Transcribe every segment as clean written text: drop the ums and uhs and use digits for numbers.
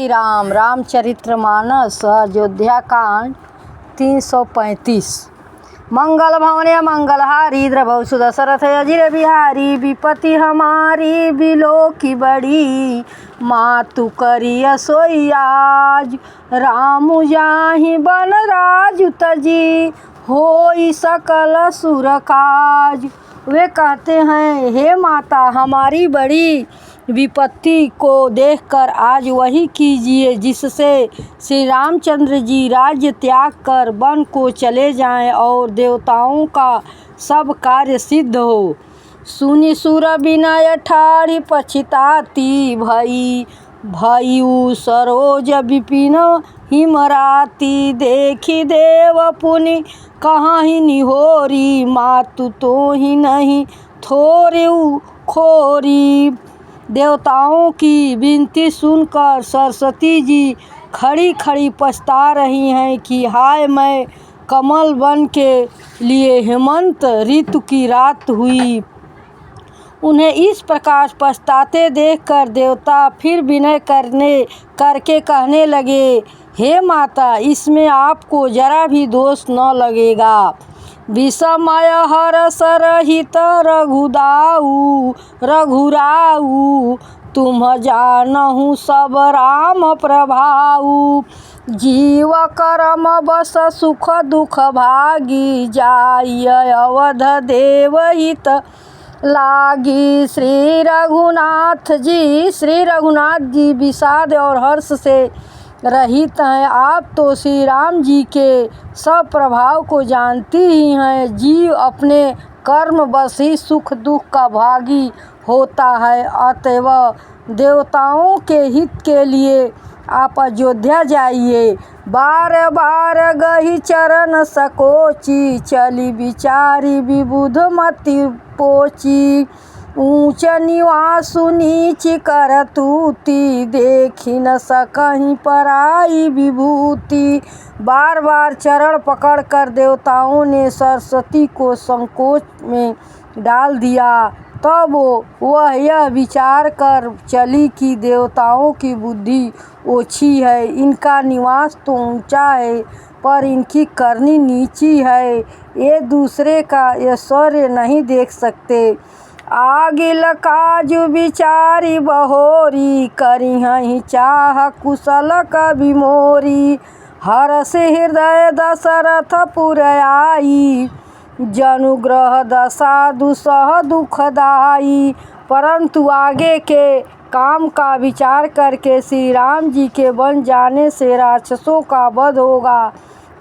श्री राम। रामचरितमानस अयोध्या कांड 335। मंगल भवने मंगलहारी द्रवसु दशरथ अजिर बिहारी। विपत्ति हमारी बिलो की बड़ी, मातु करिय सोई आज। राम जाहि बन राजु तजी, होई सकल सुर काज। वे कहते हैं, हे माता, हमारी बड़ी विपत्ति को देखकर आज वही कीजिए जिससे श्री रामचंद्र जी राज्य त्याग कर वन को चले जाएं और देवताओं का सब कार्य सिद्ध हो। सुनि सुर विनय ठाढ़ी पछिताती, भयउ सरोज विपिन हिमराती। देखी देव पुनि कहाहि निहोरी, मातु तो ही नहीं थोरिउ खोरी। देवताओं की विनती सुनकर सरस्वती जी खड़ी खड़ी पछता रही हैं कि हाय, मैं कमल वन के लिए हेमंत ऋतु की रात हुई। उन्हें इस प्रकार पछताते देखकर देवता फिर विनय करके कहने लगे, हे माता, इसमें आपको जरा भी दोष न लगेगा। विस्मय हरस रहित रघुराऊ, तुम जानहु सब राम प्रभाऊ। जीव कर्म बस सुख दुख भागी, जाय अवध देव हित लागी। श्री रघुनाथ जी विषाद और हर्ष से रहित हैं। आप तो श्री राम जी के सब प्रभाव को जानती ही हैं। जीव अपने कर्म बस ही सुख दुख का भागी होता है। अतएव देवताओं के हित के लिए आप अयोध्या जाइए। बार बार गही चरण सकोची, चली विचारी विबुध मति पोची। ऊंच निवासु नीच करतूति, देखी न सकहीं पराई विभूति। बार बार चरण पकड़कर देवताओं ने सरस्वती को संकोच में डाल दिया। तब वह यह विचार कर चली कि देवताओं की बुद्धि ओछी है। इनका निवास तो ऊंचा है, पर इनकी करनी नीची है। ये दूसरे का ऐश्वर्य नहीं देख सकते। आगिल काजु विचारी बहोरी, करिहहि चाह कुशल कबि मोरी। हरष हृदय दशरथ पुर आई, जनुग्रह दशा दुसह दुखदाई। परंतु आगे के काम का विचार करके श्री राम जी के वन जाने से राक्षसों का वध होगा,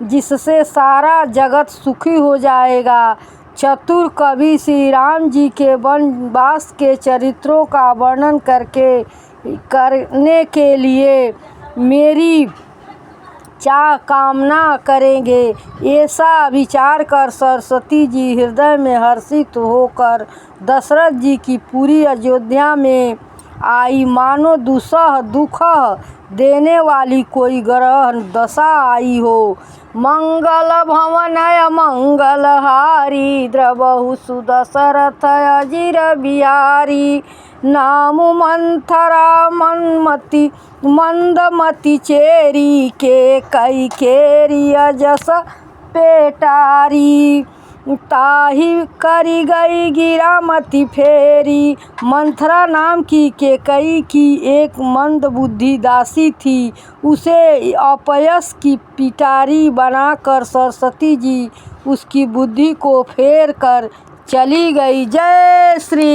जिससे सारा जगत सुखी हो जाएगा। चतुर कवि श्री राम जी के वनवास के चरित्रों का वर्णन करने के लिए मेरी कामना करेंगे। ऐसा विचार कर सरस्वती जी हृदय में हर्षित होकर दशरथ जी की पूरी अयोध्या में आई। मानो दुसह दुख देने वाली कोई ग्रह दशा आई हो। मंगल भवन मंगलहारी, द्रवहु दशरथ अजिर बिहारी। नाम मंथरा मंदमति चेरी, के कई केरी अजस पेटारी। ताहि करी गई गिरामती फेरी। मंथरा नाम की केकई की एक मंद बुद्धि दासी थी। उसे अपयश की पिटारी बनाकर सरस्वती जी उसकी बुद्धि को फेर कर चली गई। जय श्री